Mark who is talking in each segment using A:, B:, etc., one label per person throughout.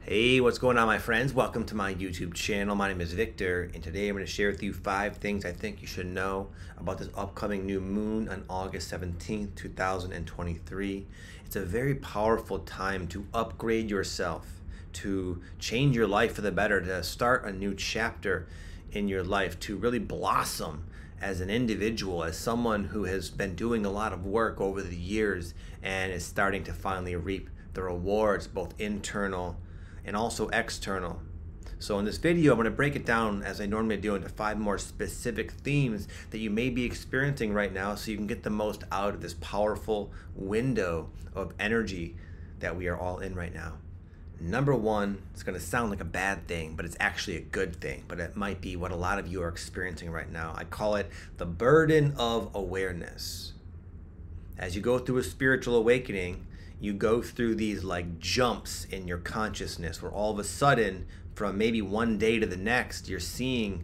A: Hey, what's going on, my friends? Welcome to my YouTube channel. My name is Victor, and today I'm going to share with you 5 things I think you should know about this upcoming new moon on August 17th, 2023. It's a very powerful time to upgrade yourself, to change your life for the better, to start a new chapter in your life, to really blossom as an individual, as someone who has been doing a lot of work over the years and is starting to finally reap the rewards, both internal and also external. So in this video, I'm going to break it down, as I normally do, into 5 more specific themes that you may be experiencing right now, so you can get the most out of this powerful window of energy that we are all in right now. Number 1, it's going to sound like a bad thing, but it's actually a good thing, but it might be what a lot of you are experiencing right now. I call it the burden of awareness. As you go through a spiritual awakening, you go through these like jumps in your consciousness where all of a sudden, from maybe one day to the next, you're seeing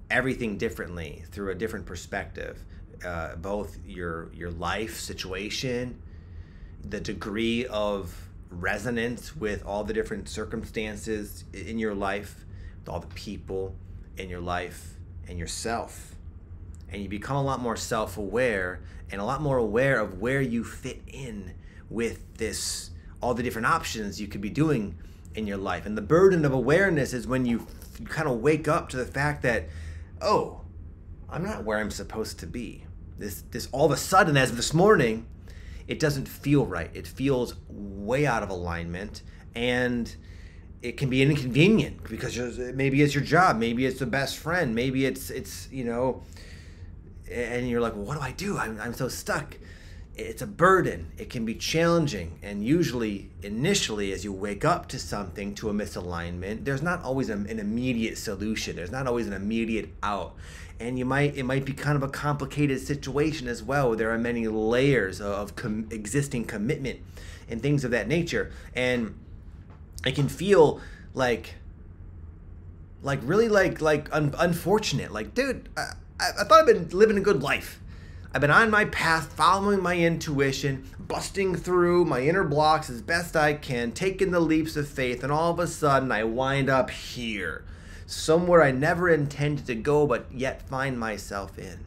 A: everything differently through a different perspective. Both your life situation, the degree of resonance with all the different circumstances in your life, with all the people in your life, and yourself. And you become a lot more self-aware and a lot more aware of where you fit in with this, all the different options you could be doing in your life. And the burden of awareness is when you kind of wake up to the fact that, oh, I'm not where I'm supposed to be. This all of a sudden, as of this morning, it doesn't feel right. It feels way out of alignment, and it can be inconvenient because maybe it's your job, maybe it's the best friend, maybe it's you know, and you're like, well, what do I do? I'm so stuck. It's a burden. It can be challenging, and usually initially as you wake up to something, to a misalignment, there's not always an immediate solution. There's not always an immediate out, and it might be kind of a complicated situation as well, where there are many layers of existing commitment and things of that nature, and it can feel like really unfortunate. Like, dude, I thought I've been living a good life. I've been on my path, following my intuition, busting through my inner blocks as best I can, taking the leaps of faith, and all of a sudden I wind up here, somewhere I never intended to go, but yet find myself in.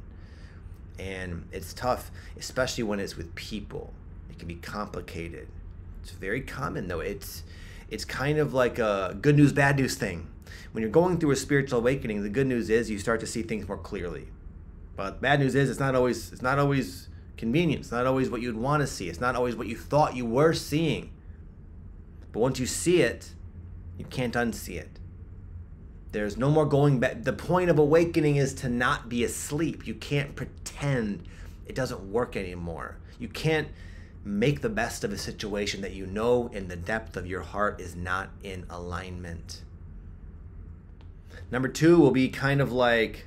A: And it's tough, especially when it's with people. It can be complicated. It's very common, though. It's kind of like a good news, bad news thing. When you're going through a spiritual awakening, the good news is you start to see things more clearly. But bad news is it's not always convenient. It's not always what you'd want to see. It's not always what you thought you were seeing. But once you see it, you can't unsee it. There's no more going back. The point of awakening is to not be asleep. You can't pretend it doesn't work anymore. You can't make the best of a situation that you know in the depth of your heart is not in alignment. Number 2 will be kind of like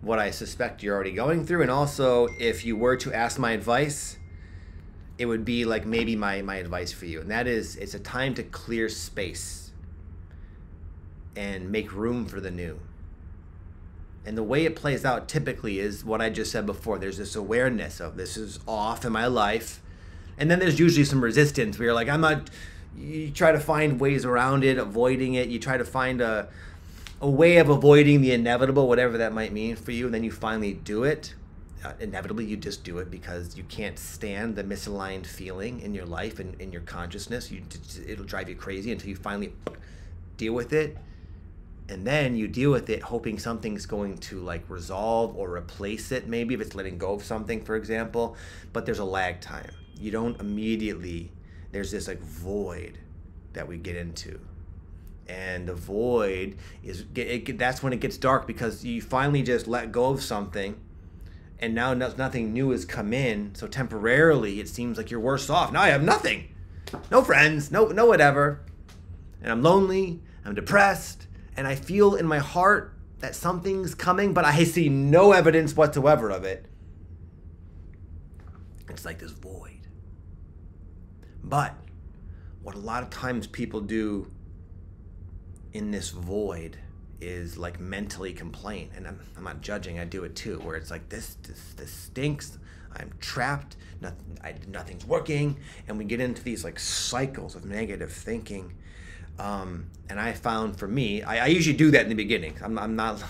A: what I suspect you're already going through, and also if you were to ask my advice, it would be like maybe my advice for you, and that is, it's a time to clear space and make room for the new. And the way it plays out typically is what I just said before. There's this awareness of this is off in my life, and then there's usually some resistance where you're like, you try to find ways around it, avoiding it. You try to find a way of avoiding the inevitable, whatever that might mean for you, and then you finally do it. Inevitably, you just do it because you can't stand the misaligned feeling in your life and in your consciousness. It'll drive you crazy until you finally deal with it. And then you deal with it hoping something's going to like resolve or replace it, maybe if it's letting go of something, for example. But there's a lag time. You don't immediately, there's this like void that we get into. And the void is, that's when it gets dark, because you finally just let go of something, and now nothing new has come in. So temporarily, it seems like you're worse off. Now I have nothing, no friends, no whatever, and I'm lonely, I'm depressed, and I feel in my heart that something's coming, but I see no evidence whatsoever of it. It's like this void. But what a lot of times people do in this void is like mentally complain, and I'm not judging, I do it too, where it's like this stinks, I'm trapped, nothing's working, and we get into these like cycles of negative thinking And I found for me, I usually do that in the beginning. I'm not,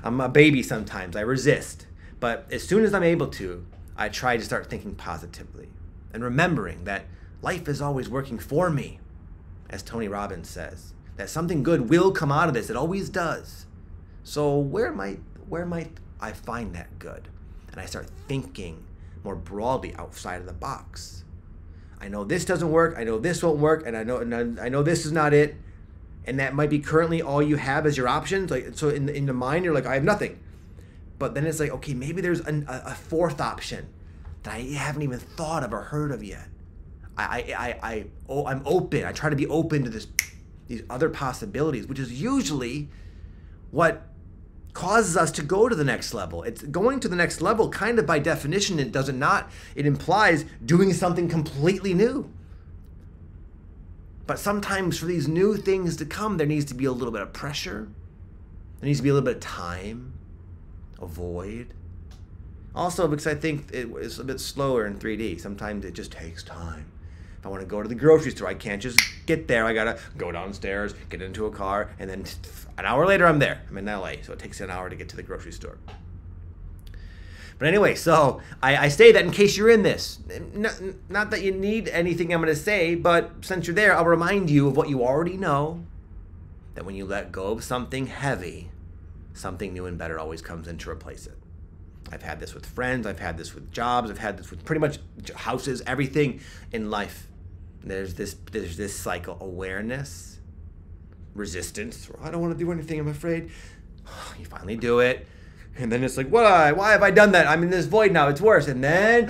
A: I'm a baby sometimes. I resist. But as soon as I'm able to, I try to start thinking positively and remembering that life is always working for me, as Tony Robbins says, that something good will come out of this. It always does. So where might I find that good? And I start thinking more broadly outside of the box. I know this doesn't work. I know this won't work, and I know this is not it. And that might be currently all you have as your options. Like, so in the mind, you're like, I have nothing. But then it's like, okay, maybe there's a fourth option that I haven't even thought of or heard of yet. I'm open. I try to be open to these other possibilities, which is usually what causes us to go to the next level. It's going to the next level, kind of by definition, it implies doing something completely new. But sometimes for these new things to come, there needs to be a little bit of pressure. There needs to be a little bit of time, a void. Also, because I think it's a bit slower in 3D. Sometimes it just takes time. If I want to go to the grocery store, I can't just get there. I gotta go downstairs, get into a car, and then an hour later I'm there. I'm in LA, so it takes an hour to get to the grocery store. But anyway, so I say that in case you're in this. Not that you need anything I'm going to say, but since you're there, I'll remind you of what you already know, that when you let go of something heavy, something new and better always comes in to replace it. I've had this with friends, I've had this with jobs, I've had this with pretty much houses, everything in life. There's this cycle: awareness, resistance. I don't want to do anything, I'm afraid. You finally do it. And then it's like, why have I done that? I'm in this void now, it's worse. And then,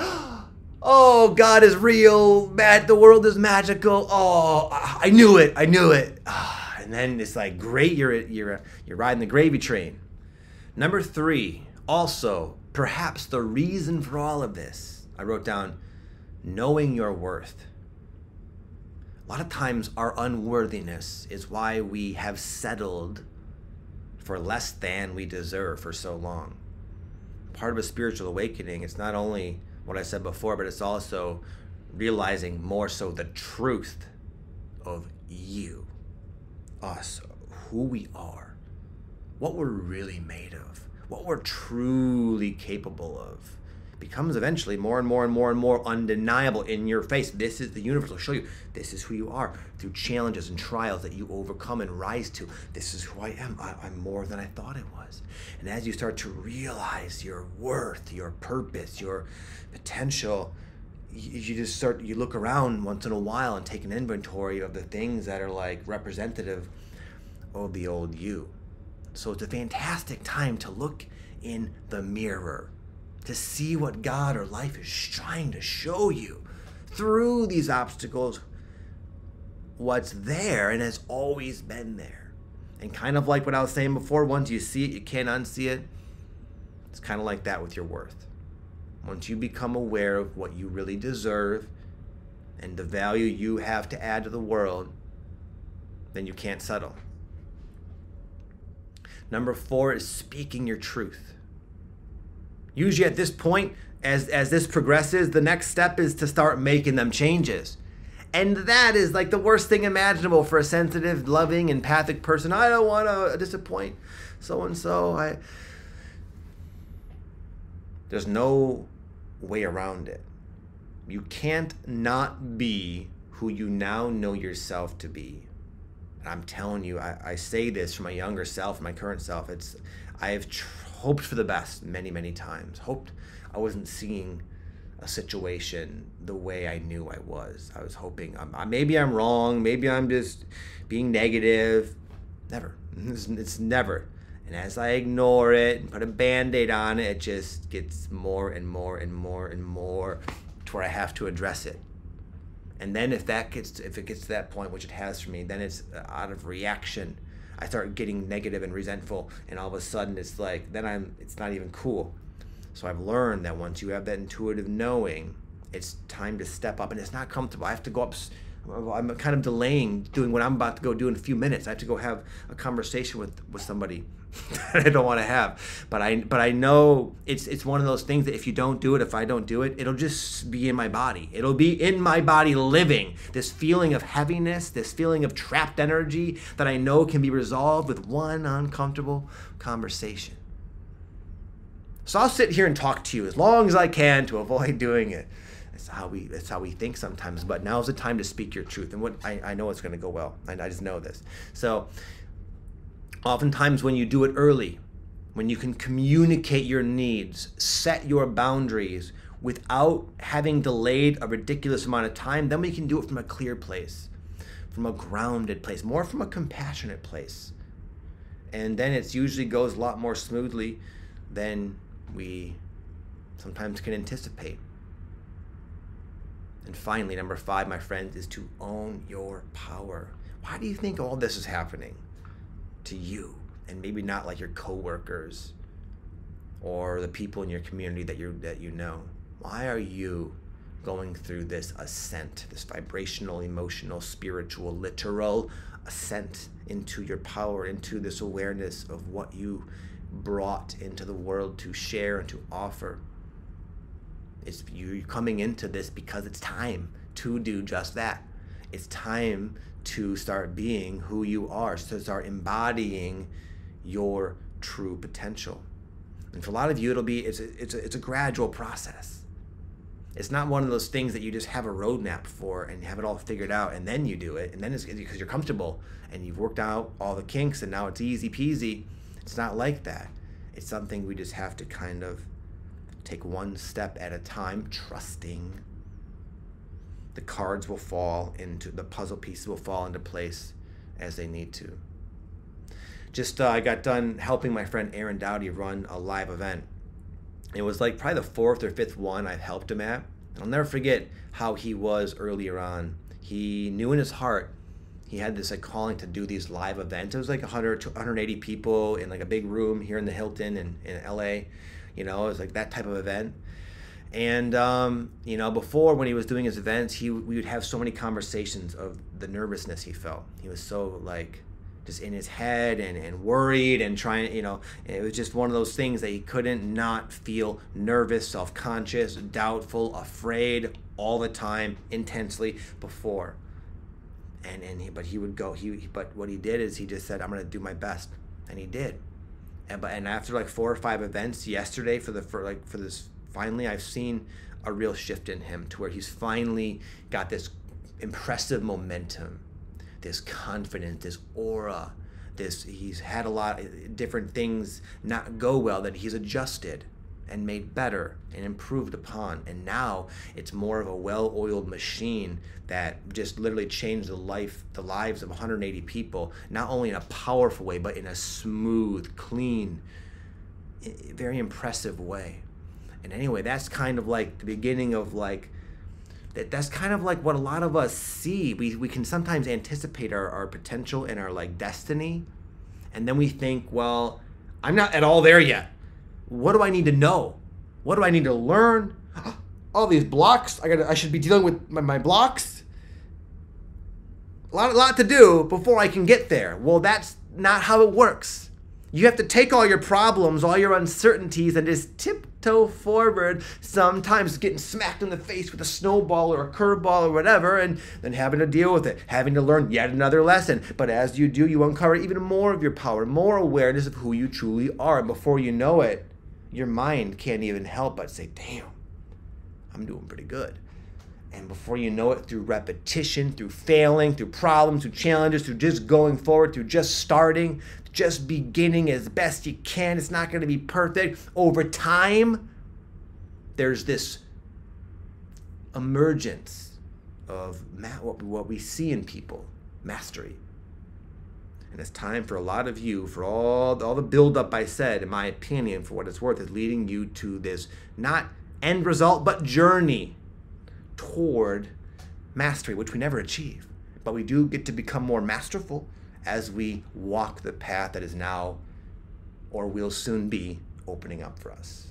A: oh, God is real, the world is magical. Oh, I knew it. And then it's like, great, you're riding the gravy train. Number 3, also, perhaps the reason for all of this, I wrote down, knowing your worth. A lot of times our unworthiness is why we have settled for less than we deserve for so long. Part of a spiritual awakening, it's not only what I said before, but it's also realizing more so the truth of you, us, who we are, what we're really made of, what we're truly capable of. Becomes eventually more and more and more and more undeniable in your face. This is the universe will show you this is who you are through challenges and trials that you overcome and rise to. This is who I am. I'm more than I thought I was. And as you start to realize your worth, your purpose, your potential, you look around once in a while and take an inventory of the things that are like representative of the old you. So it's a fantastic time to look in the mirror, to see what God or life is trying to show you through these obstacles, what's there and has always been there. And kind of like what I was saying before, once you see it, you can't unsee it. It's kind of like that with your worth. Once you become aware of what you really deserve and the value you have to add to the world, then you can't settle. Number 4 is speaking your truth. Usually at this point, as this progresses, the next step is to start making them changes. And that is like the worst thing imaginable for a sensitive, loving, empathic person. I don't want to disappoint so-and-so. There's no way around it. You can't not be who you now know yourself to be. And I'm telling you, I say this for my younger self, my current self. I've hoped for the best many, many times. Hoped I wasn't seeing a situation the way I knew I was. I was hoping, maybe I'm wrong, maybe I'm just being negative. Never. It's never. And as I ignore it and put a Band-Aid on it, it just gets more and more and more and more to where I have to address it. And then if it gets to that point, which it has for me, then it's out of reaction. I start getting negative and resentful, and all of a sudden it's like, it's not even cool. So I've learned that once you have that intuitive knowing, it's time to step up, and it's not comfortable. I have to go up I'm kind of delaying doing what I'm about to go do in a few minutes. I have to go have a conversation with somebody that I don't want to have. But I know it's one of those things that if you don't do it, if I don't do it, it'll just be in my body. It'll be in my body living. This feeling of heaviness, this feeling of trapped energy that I know can be resolved with one uncomfortable conversation. So I'll sit here and talk to you as long as I can to avoid doing it. That's how we think sometimes. But now's the time to speak your truth. And I know it's going to go well. I just know this. So oftentimes when you do it early, when you can communicate your needs, set your boundaries without having delayed a ridiculous amount of time, then we can do it from a clear place, from a grounded place, more from a compassionate place. And then it usually goes a lot more smoothly than we sometimes can anticipate. And finally, number 5, my friends, is to own your power. Why do you think all this is happening to you and maybe not like your coworkers or the people in your community that you know? Why are you going through this ascent, this vibrational, emotional, spiritual, literal ascent into your power, into this awareness of what you brought into the world to share and to offer? It's you coming into this because it's time to do just that. It's time to start being who you are, to start embodying your true potential. And for a lot of you, it's a gradual process. It's not one of those things that you just have a roadmap for and have it all figured out and then you do it, and then it's because you're comfortable and you've worked out all the kinks and now it's easy peasy. It's not like that. It's something we just have to kind of take one step at a time, trusting the cards will fall into, the puzzle pieces will fall into place as they need to. I got done helping my friend Aaron Dowdy run a live event. It was like probably the 4th or 5th one I've helped him at. I'll never forget how he was earlier on. He knew in his heart he had this calling to do these live events. It was like 100 to 180 people in like a big room here in the Hilton in LA. It was like that type of event. And, before when he was doing his events, we would have so many conversations of the nervousness he felt. He was so just in his head and worried and trying, it was just one of those things that he couldn't not feel nervous, self-conscious, doubtful, afraid all the time, intensely before. But what he did is he just said, I'm going to do my best. And he did. And after like 4 or 5 events yesterday for this, finally I've seen a real shift in him to where he's finally got this impressive momentum, this confidence, this aura, he's had a lot of different things not go well that he's adjusted and made better and improved upon. And now it's more of a well-oiled machine that just literally changed the lives of 180 people, not only in a powerful way, but in a smooth, clean, very impressive way. And anyway, that's kind of like the beginning of that's kind of like what a lot of us see. We can sometimes anticipate our potential and our destiny. And then we think, well, I'm not at all there yet. What do I need to know? What do I need to learn? All these blocks. I should be dealing with my blocks. A lot to do before I can get there. Well, that's not how it works. You have to take all your problems, all your uncertainties, and just tiptoe forward, sometimes getting smacked in the face with a snowball or a curveball or whatever, and then having to deal with it, having to learn yet another lesson. But as you do, you uncover even more of your power, more awareness of who you truly are. And before you know it, your mind can't even help but say, damn, I'm doing pretty good. And before you know it, through repetition, through failing, through problems, through challenges, through just going forward, through just starting, just beginning as best you can. It's not going to be perfect. Over time, there's this emergence of what we see in people, mastery. And it's time for a lot of you, for all the buildup I said, in my opinion, for what it's worth, is leading you to this not end result, but journey toward mastery, which we never achieve. But we do get to become more masterful as we walk the path that is now, or will soon be, opening up for us.